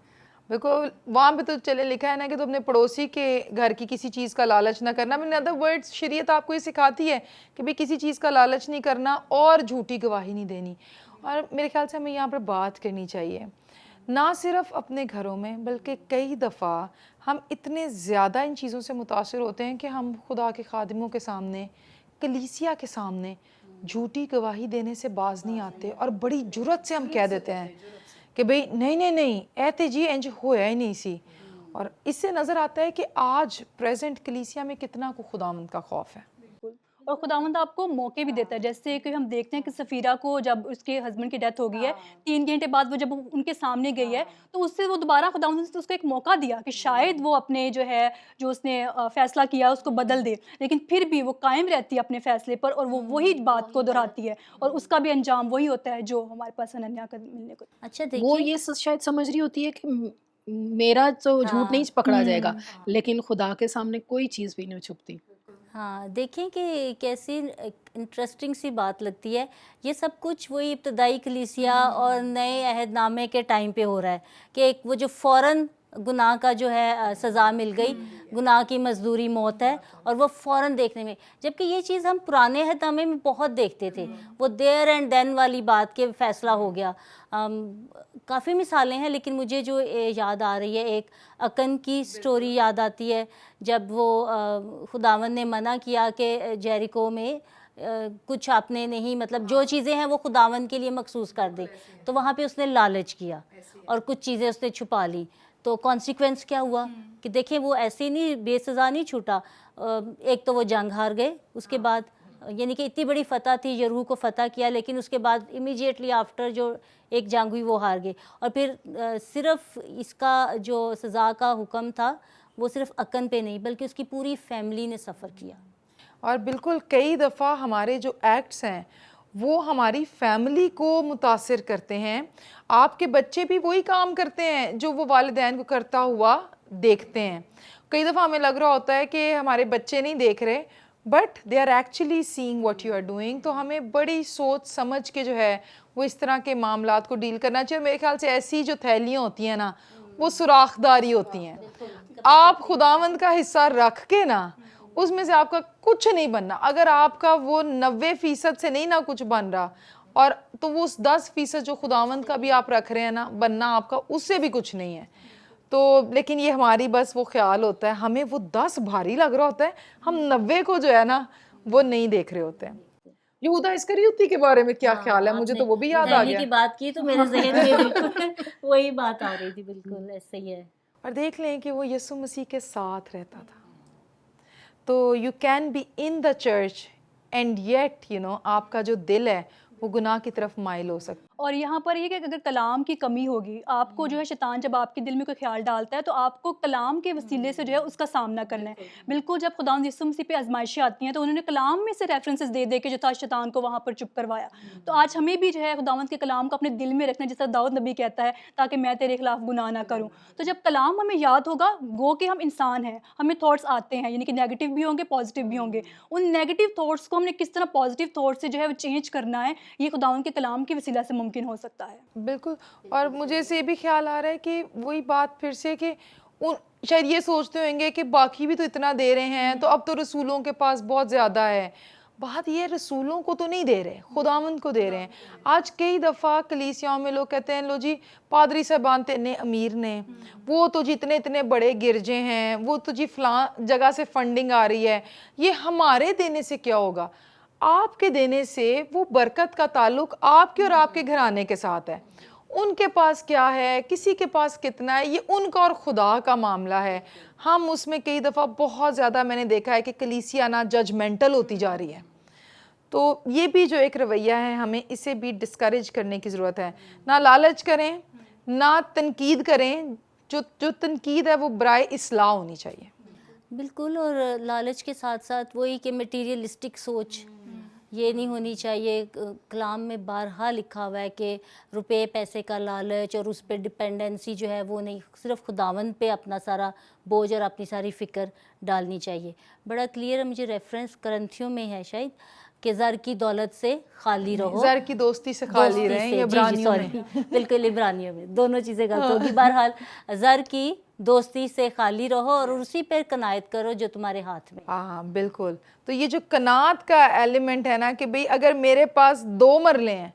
बिल्कुल, वहाँ पे तो चले लिखा है ना कि तो अपने पड़ोसी के घर की किसी चीज़ का लालच ना करना। इन अदर वर्ड्स शरीयत आपको ये सिखाती है कि भाई किसी चीज़ का लालच नहीं करना और झूठी गवाही नहीं देनी। और मेरे ख्याल से हमें यहाँ पर बात करनी चाहिए, ना सिर्फ अपने घरों में बल्कि कई दफ़ा हम इतने ज़्यादा इन चीज़ों से मुतासर होते हैं कि हम खुदा के खादिमों के सामने, कलीसिया के सामने झूठी गवाही देने से बाज नहीं आते और बड़ी जुर्रत से हम कह देते हैं कि भाई नहीं नहीं नहीं ऐते जी इंज होया ही नहीं सी। और इससे नज़र आता है कि आज प्रेजेंट कलीसिया में कितना को खुदावंद का खौफ है। और खुदावंद आपको मौके भी देता है। जैसे कि हम देखते हैं कि सफ़ीरा को जब उसके हस्बैंड की डेथ हो गई है, 3 घंटे बाद वो जब उनके सामने गई है, तो उससे वो दोबारा खुदावंद ने उसको एक मौका दिया कि शायद वो अपने जो उसने फ़ैसला किया उसको बदल दे। लेकिन फिर भी वो कायम रहती है अपने फ़ैसले पर और वो वही बात को दोहराती है और उसका भी अंजाम वही होता है जो हमारे पास अनन्या को मिलने को। अच्छा वो देखिए, ये शायद समझ रही होती है कि मेरा तो झूठ नहीं हाँ पकड़ा जाएगा, लेकिन खुदा के सामने कोई चीज़ भी नहीं छुपती। हाँ, देखें कि कैसी इंटरेस्टिंग सी बात लगती है। ये सब कुछ वही इब्तदाई कलीसिया और नए अहदनामे के टाइम पे हो रहा है कि एक वो जो फ़ौरन गुनाह का जो है सज़ा मिल गई, गुनाह की मजदूरी मौत है, और वो फ़ौरन देखने में, जबकि ये चीज़ हम पुराने अहदनामे में बहुत देखते थे, वो देयर एंड देन वाली बात के फ़ैसला हो गया। काफ़ी मिसालें हैं, लेकिन मुझे जो याद आ रही है, एक अकन की स्टोरी याद आती है, जब वो खुदावंद ने मना किया कि जेरिको में कुछ आपने नहीं, मतलब जो चीज़ें हैं वो खुदावंद के लिए मखसूस कर दे, तो वहाँ पे उसने लालच किया और कुछ चीज़ें उसने छुपा ली। तो कॉन्सिक्वेंस क्या हुआ कि देखें वो ऐसे नहीं बेसज़ा नहीं छूटा। एक तो वो जंग हार गए, उसके बाद यानी कि इतनी बड़ी फ़तह थी, यरूह को फ़तह किया, लेकिन उसके बाद इमीडिएटली आफ्टर जो एक जंग हुई वो हार गए। और फिर सिर्फ इसका जो सज़ा का हुक्म था वो सिर्फ अकन पे नहीं बल्कि उसकी पूरी फैमिली ने सफ़र किया। और बिल्कुल कई दफ़ा हमारे जो एक्ट्स हैं वो हमारी फैमिली को मुतासिर करते हैं। आपके बच्चे भी वही काम करते हैं जो वो वालिदैन को करता हुआ देखते हैं। कई दफ़ा हमें लग रहा होता है कि हमारे बच्चे नहीं देख रहे, but they are actually seeing what you are doing. तो हमें बड़ी सोच समझ के जो है वो इस तरह के मामलात को डील करना चाहिए। मेरे ख्याल से ऐसी जो थैलियाँ होती हैं ना, वो सुराखदारी होती हैं। आप खुदावंद का हिस्सा रख के ना, उसमें से आपका कुछ नहीं बनना। अगर आपका वो 90% से नहीं ना कुछ बन रहा, और तो वो उस 10% जो खुदावंद का भी आप रख रहे हैं ना, बनना आपका उससे भी कुछ नहीं है। तो लेकिन ये हमारी बस वो ख्याल होता है, हमें वो 10 भारी लग रहा होता है, हम 90 को जो है ना वो नहीं देख रहे होते हैं। यहूदा इस्करियोती के बारे में क्या ख्याल है? मुझे आपने तो वो भी याद आ थैली गया। की बात की तो मेरे जहन में बिल्कुल वही बात आ रही थी, बिल्कुल ऐसे ही है। और देख लें कि वो यीशु मसीह के साथ रहता था। तो you can be in the church and yet आपका जो दिल है वो गुनाह की तरफ माइल हो सकता है। और यहाँ पर ये कि अगर कलाम की कमी होगी, आपको जो है शैतान जब आपके दिल में कोई ख्याल डालता है तो आपको कलाम के वसीले से जो है उसका सामना करना है। बिल्कुल जब खुदावंद यीशु मसीह पे आजमाइशें आती हैं तो उन्होंने कलाम में से रेफरेंसेस दे दे के जो था शैतान को वहाँ पर चुप करवाया। तो आज हमें भी जो है खुदावंद के कलाम को अपने दिल में रखना है, जैसा दाऊद नबी कहता है, ताकि मैं तेरे खिलाफ गुनाह ना करूँ। तो जब कलाम हमें याद होगा, गो कि हम इंसान हैं, हमें थॉट्स आते हैं, यानी कि नेगेटिव भी होंगे पॉजिटिव भी होंगे। उन नेगेटिव थॉट्स को हमने किस तरह पॉजिटिव थॉट से जो है वो चेंज करना है, ये खुदावंद के कलाम के वसीला से मुमकिन हो सकता है। बिल्कुल। और मुझे इसे भी ख्याल आ रहा है कि वही बात फिर से कि उन शायद ये सोचते होंगे कि बाकी भी तो इतना दे रहे हैं, तो अब तो रसूलों के पास बहुत ज़्यादा है। बात ये रसूलों को तो नहीं दे रहे, खुदावंद को दे रहे हैं। आज कई दफ़ा कलीसियाओं में लोग कहते हैं, लो जी पादरी साहबान तो इतने अमीर ने, वो तो जी इतने इतने बड़े गिरजे हैं, वो तो जी फलां जगह से फंडिंग आ रही है, ये हमारे देने से क्या होगा? आपके देने से वो बरकत का ताल्लुक आपके और आपके घराने के साथ है। उनके पास क्या है, किसी के पास कितना है, ये उनका और खुदा का मामला है। हम उसमें कई दफ़ा बहुत ज़्यादा मैंने देखा है कि कलीसिया ना जजमेंटल होती जा रही है। तो ये भी जो एक रवैया है, हमें इसे भी डिस्करेज करने की ज़रूरत है। ना लालच करें, ना तनकीद करें। जो तनकीद है वो बराए इस्लाह होनी चाहिए। बिल्कुल, और लालच के साथ साथ वही कि मटीरियलिस्टिक सोच ये नहीं होनी चाहिए। कलाम में बारहा लिखा हुआ है कि रुपए पैसे का लालच और उस पर डिपेंडेंसी जो है वो नहीं, सिर्फ खुदावंद पे अपना सारा बोझ और अपनी सारी फ़िक्र डालनी चाहिए। बड़ा क्लियर मुझे रेफरेंस करंथियों में है शायद कि ज़र की दौलत से खाली रहो, ज़र की दोस्ती से खाली दोस्ती रहें, से, ये जी इब्रानियों सॉरी में। बिल्कुल इब्रानियों में दोनों चीज़ें गलत होगी। बहरहाल ज़र की दोस्ती से खाली रहो और उसी पर कनायत करो जो तुम्हारे हाथ में। हाँ बिल्कुल। तो ये जो कनात का एलिमेंट है ना कि भाई अगर मेरे पास 2 मरले हैं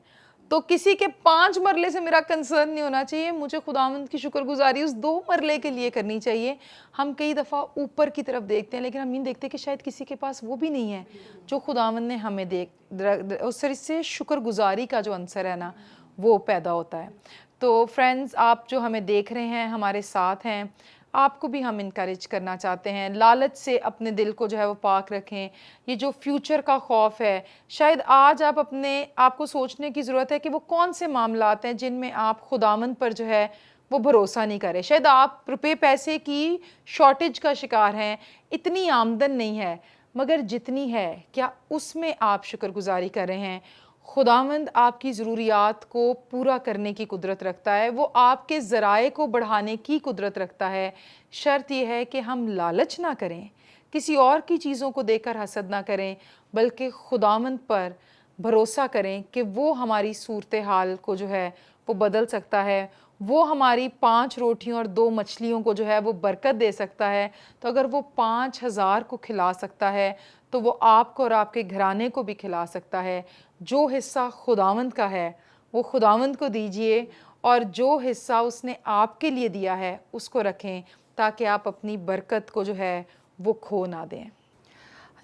तो किसी के 5 मरले से मेरा कंसर्न नहीं होना चाहिए। मुझे खुदावंद की शुक्रगुजारी उस 2 मरले के लिए करनी चाहिए। हम कई दफ़ा ऊपर की तरफ देखते हैं, लेकिन हम नहीं देखते कि शायद किसी के पास वो भी नहीं है जो खुदावंद ने हमें उससे शुक्रगुजारी का जो अंसर है ना वो पैदा होता है। तो फ्रेंड्स, आप जो हमें देख रहे हैं, हमारे साथ हैं, आपको भी हम इनकरेज करना चाहते हैं, लालच से अपने दिल को जो है वो पाक रखें। ये जो फ्यूचर का खौफ है, शायद आज आप अपने आपको सोचने की ज़रूरत है कि वो कौन से मामलात हैं जिनमें आप खुदावंद पर जो है वो भरोसा नहीं करें। शायद आप रुपए पैसे की शॉर्टेज का शिकार हैं, इतनी आमदन नहीं है, मगर जितनी है क्या उसमें आप शुक्रगुजारी कर रहे हैं? खुदावंद आपकी ज़रूरियात को पूरा करने की कुदरत रखता है, वो आपके ज़राए को बढ़ाने की कुदरत रखता है। शर्त यह है कि हम लालच ना करें, किसी और की चीज़ों को देखकर हसद ना करें, बल्कि खुदावंद पर भरोसा करें कि वो हमारी सूरत हाल को जो है वो बदल सकता है। वो हमारी 5 रोटियों और 2 मछलियों को जो है वो बरकत दे सकता है। तो अगर वो 5000 को खिला सकता है तो वो आपको और आपके घराने को भी खिला सकता है। जो हिस्सा खुदावंद का है वो खुदावंद को दीजिए, और जो हिस्सा उसने आपके लिए दिया है उसको रखें, ताकि आप अपनी बरकत को जो है वो खो ना दें।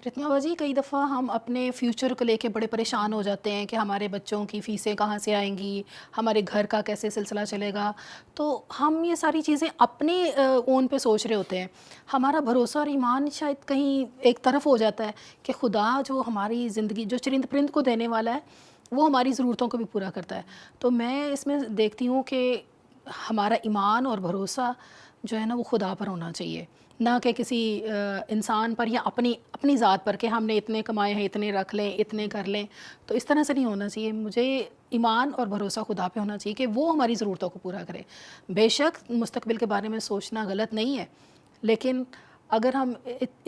रितमा बाजी, कई दफ़ा हम अपने फ्यूचर को लेके बड़े परेशान हो जाते हैं कि हमारे बच्चों की फ़ीसें कहाँ से आएंगी, हमारे घर का कैसे सिलसिला चलेगा। तो हम ये सारी चीज़ें अपने ओन पे सोच रहे होते हैं। हमारा भरोसा और ईमान शायद कहीं एक तरफ हो जाता है कि खुदा जो हमारी ज़िंदगी जो चरिंद परिंद को देने वाला है वो हमारी ज़रूरतों को भी पूरा करता है। तो मैं इसमें देखती हूँ कि हमारा ईमान और भरोसा जो है ना वो खुदा पर होना चाहिए, ना कि किसी इंसान पर या अपनी अपनी ज़ात पर कि हमने इतने कमाए हैं, इतने रख लें, इतने कर लें। तो इस तरह से नहीं होना चाहिए। मुझे ईमान और भरोसा खुदा पे होना चाहिए कि वो हमारी ज़रूरतों को पूरा करे। बेशक मुस्तकबिल के बारे में सोचना गलत नहीं है, लेकिन अगर हम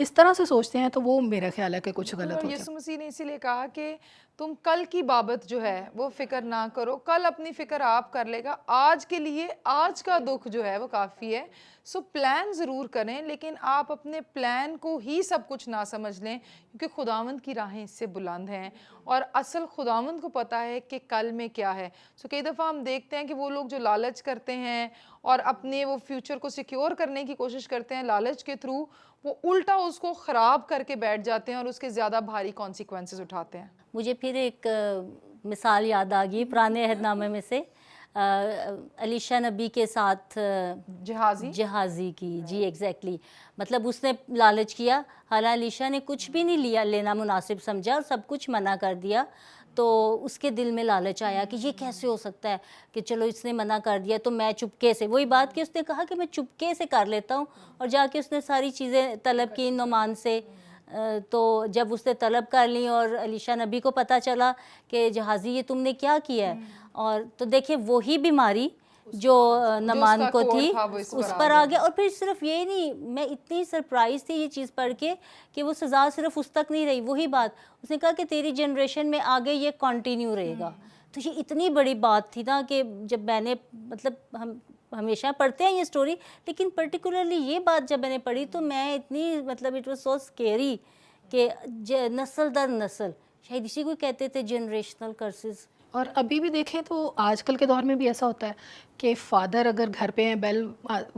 इस तरह से सोचते हैं तो वो मेरा ख्याल है कि कुछ गलत और होता है। यीशु मसीह ने इसीलिए कहा कि तुम कल की बाबत जो है वो फिक्र ना करो, कल अपनी फिक्र आप कर लेगा, आज के लिए आज का दुख जो है वो काफ़ी है। सो प्लान ज़रूर करें, लेकिन आप अपने प्लान को ही सब कुछ ना समझ लें, क्योंकि खुदावंद की राहें इससे बुलंद हैं और असल खुदावंद को पता है कि कल में क्या है। सो कई दफ़ा हम देखते हैं कि वो लोग जो लालच करते हैं और अपने वो फ्यूचर को सिक्योर करने की कोशिश करते हैं लालच के थ्रू, वो उल्टा उसको ख़राब करके बैठ जाते हैं और उसके ज़्यादा भारी कॉन्सिक्वेंसेस उठाते हैं। मुझे फिर एक मिसाल याद आ गई पुराने अहदनामे में से, अलीशा नबी के साथ जहाज़ी की। जी एग्जैक्टली, मतलब उसने लालच किया, हालांकि अलीशा ने कुछ भी नहीं लिया, लेना मुनासिब समझा और सब कुछ मना कर दिया। तो उसके दिल में लालच आया कि ये कैसे हो सकता है कि चलो इसने मना कर दिया तो मैं चुपके से, वही बात कि उसने कहा कि मैं चुपके से कर लेता हूँ, और जाके उसने सारी चीज़ें तलब की नुमान से। तो जब उसने तलब कर ली और अलीशा नबी को पता चला कि जहाज़ी ये तुमने क्या किया है, और तो देखिए वही बीमारी जो नमान को थी उस पर आ गया। और फिर सिर्फ ये नहीं, मैं इतनी सरप्राइज थी ये चीज़ पढ़ के कि वो सज़ा सिर्फ उस तक नहीं रही, वही बात उसने कहा कि तेरी जनरेशन में आगे ये कंटिन्यू रहेगा। तो ये इतनी बड़ी बात थी ना कि जब मैंने, मतलब हम हमेशा पढ़ते हैं ये स्टोरी, लेकिन पर्टिकुलरली ये बात जब मैंने पढ़ी तो मैं इतनी, मतलब इट वाज सो स्केरी कि नस्ल दर नस्ल, शायद इसी को कहते थे जनरेशनल कर्सेस। और अभी भी देखें तो आजकल के दौर में भी ऐसा होता है कि फ़ादर अगर घर पे हैं, बेल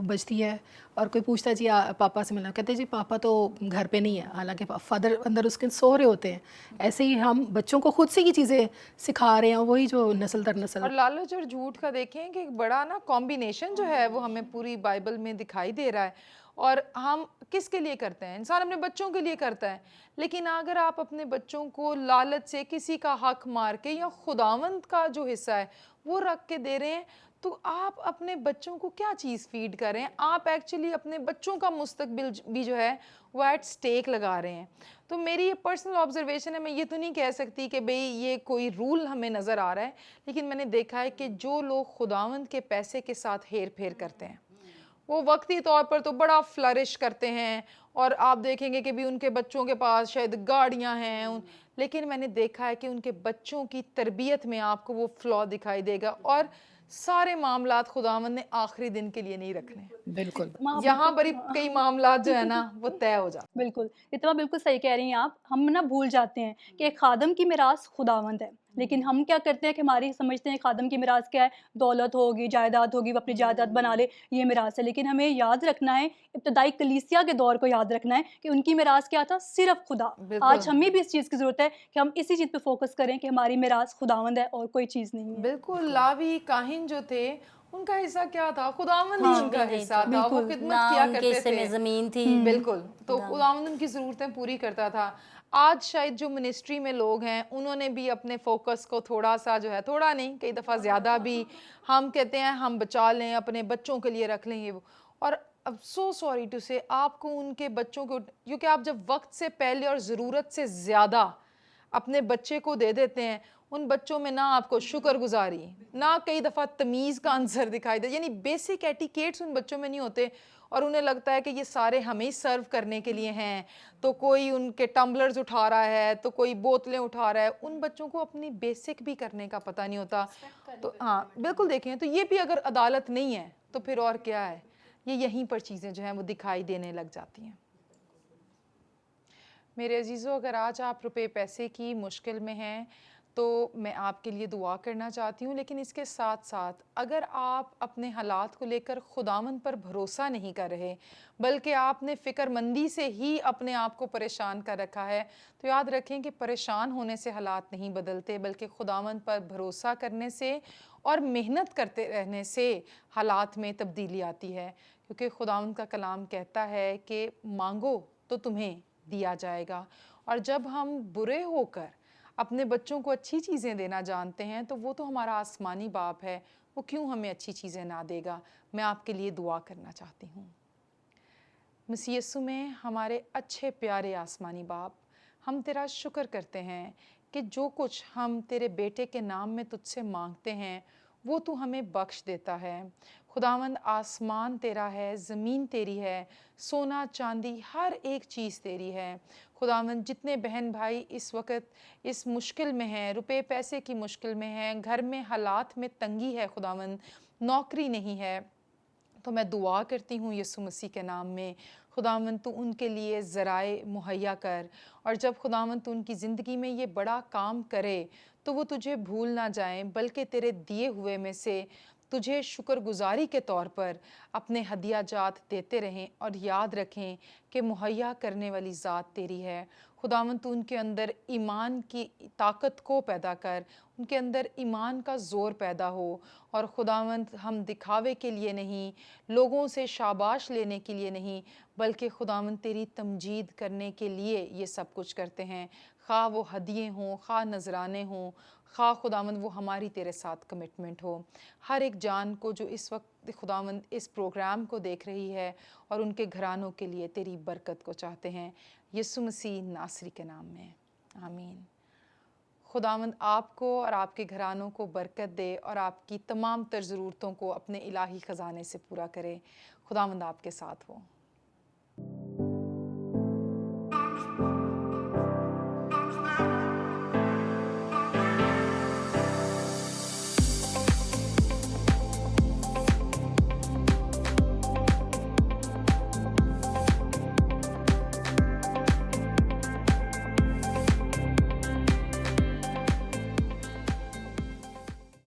बजती है और कोई पूछता है जी पापा से मिलना, कहते हैं जी पापा तो घर पे नहीं है, हालांकि फादर अंदर उसके सो रहे होते हैं। ऐसे ही हम बच्चों को खुद से ये चीज़ें सिखा रहे हैं, वही जो नस्ल दर नस्ल। और लालच और झूठ का देखें कि एक बड़ा ना कॉम्बिनेशन जो है वो हमें पूरी बाइबल में दिखाई दे रहा है। और हम किसके लिए करते हैं? इंसान अपने बच्चों के लिए करता है, लेकिन अगर आप अपने बच्चों को लालच से किसी का हक मार के या खुदावंद का जो हिस्सा है वो रख के दे रहे हैं, तो आप अपने बच्चों को क्या चीज़ फीड कर रहे हैं? आप एक्चुअली अपने बच्चों का मुस्तकबिल भी जो है वो एट स्टेक लगा रहे हैं। तो मेरी ये पर्सनल ऑब्जर्वेशन है, मैं ये तो नहीं कह सकती कि भाई ये कोई रूल हमें नज़र आ रहा है, लेकिन मैंने देखा है कि जो लोग खुदावंद के पैसे के साथ हेर फेर करते हैं वो वक्ती तौर पर तो बड़ा फ्लरिश करते हैं, और आप देखेंगे कि भी उनके बच्चों के पास शायद गाड़ियां हैं, लेकिन मैंने देखा है कि उनके बच्चों की तरबियत में आपको वो फ्लॉ दिखाई देगा। और सारे मामलात खुदावंद ने आखिरी दिन के लिए नहीं रखने, बिल्कुल यहाँ पर कई मामलात जो है ना वो तय हो जाते। बिल्कुल, इतना बिल्कुल सही कह रही हैं आप। हम ना भूल जाते हैं कि एक खादम की मिरास खुदावंद है, लेकिन हम क्या करते हैं कि हमारी समझते हैं खादम की मिरास क्या है, दौलत होगी, जायदाद होगी, वो अपनी जायदाद बना ले, ये मिरास है। लेकिन हमें याद रखना है, इब्तदाई कलीसिया के दौर को याद रखना है कि उनकी मिरास क्या था, सिर्फ खुदा। आज हमें भी इस चीज़ की ज़रूरत है कि हम इसी चीज़ पे फोकस करें कि हमारी मिरास खुदावंद है और कोई चीज़ नहीं है। बिल्कुल, लावी काहिन जो थे उनका हिस्सा क्या था? खुदावंद ही कुछ उनका भी नहीं हिस्सा था, था, वो बिल्कुल। खिदमत ना किया उनके करते हिस्से में थे। ज़मीन थी। बिल्कुल, तो खुदा खुदावंद उनकी ज़रूरतें पूरी करता था। आज शायद जो मिनिस्ट्री में लोग हैं, उन्होंने भी अपने फ़ोकस को थोड़ा-सा जो है, थोड़ा नहीं, कई दफ़ा ज़्यादा भी, हम कहते हैं हम बचा लें, अपने बच्चों के लिए रख लें ये वो। और I am so sorry to say आपको उनके बच्चों को, क्योंकि आप जब वक़्त से पहले और ज़रूरत से ज़्यादा अपने बच्चे को दे देते हैं, उन बच्चों में ना आपको शुक्रगुज़ारी, ना कई दफ़ा तमीज़ का आंसर दिखाई दे, यानी बेसिक एटिकेट्स उन बच्चों में नहीं होते और उन्हें लगता है कि ये सारे हमें ही सर्व करने के लिए हैं। तो कोई उनके टम्बलर्स उठा रहा है, तो कोई बोतलें उठा रहा है। उन बच्चों को अपनी बेसिक भी करने का पता नहीं होता। तो हाँ, बिल्कुल देखें, तो ये भी अगर अदालत नहीं है, तो फिर और क्या है? ये यहीं पर चीज़ें जो हैं वो दिखाई देने लग जाती हैं। मेरे अजीज़ों, अगर आज आप रुपए पैसे की मुश्किल में हैं, तो मैं आपके लिए दुआ करना चाहती हूँ, लेकिन इसके साथ-साथ अगर आप अपने हालात को लेकर खुदावंद पर भरोसा नहीं कर रहे, बल्कि आपने फ़िक्रमंदी से ही अपने आप को परेशान कर रखा है, तो याद रखें कि परेशान होने से हालात नहीं बदलते, बल्कि खुदावंद पर भरोसा करने से और मेहनत करते रहने से हालात में तब्दीली आती है। क्योंकि खुदावंद का कलाम कहता है कि माँगो तो तुम्हें दिया जाएगा। और जब हम बुरे होकर अपने बच्चों को अच्छी चीज़ें देना जानते हैं, तो वो तो हमारा आसमानी बाप है, वो क्यों हमें अच्छी चीज़ें ना देगा। मैं आपके लिए दुआ करना चाहती हूँ। मसीह यीशु में हमारे अच्छे प्यारे आसमानी बाप, हम तेरा शुक्र करते हैं कि जो कुछ हम तेरे बेटे के नाम में तुझसे मांगते हैं, वो तू हमें बख्श देता है। खुदावंद, आसमान तेरा है, ज़मीन तेरी है, सोना चांदी हर एक चीज़ तेरी है। खुदावंद, जितने बहन भाई इस वक्त इस मुश्किल में हैं, रुपए पैसे की मुश्किल में हैं, घर में हालात में तंगी है, खुदावंद नौकरी नहीं है, तो मैं दुआ करती हूँ यीशु मसीह के नाम में, खुदावंद तू उनके लिए ज़राए मुहैया कर। और जब खुदावंद तू उनकी ज़िंदगी में ये बड़ा काम करे, तो वो तुझे भूल ना जाएं, बल्कि तेरे दिए हुए में से तुझे शुक्रगुजारी के तौर पर अपने हदिया जात देते रहें और याद रखें कि मुहैया करने वाली ज़ात तेरी है। खुदावंद तू उनके अंदर ईमान की ताकत को पैदा कर, उनके अंदर ईमान का ज़ोर पैदा हो। और खुदावंद, हम दिखावे के लिए नहीं, लोगों से शाबाश लेने के लिए नहीं, बल्कि खुदावंद तेरी तमजीद करने के लिए ये सब कुछ करते हैं। खा वो हदिये हों, खा नजराने हों, खा खुदावंद वो हमारी तेरे साथ कमिटमेंट हो। हर एक जान को जो इस वक्त खुदावंद इस प्रोग्राम को देख रही है और उनके घरानों के लिए तेरी बरकत को चाहते हैं, यीशु मसीह नासरी के नाम में, आमीन। खुदावंद आपको और आपके घरानों को बरकत दे और आपकी तमाम तर ज़रूरतों को अपने इलाही ख़जाने से पूरा करे। खुदावंद आपके साथ हो।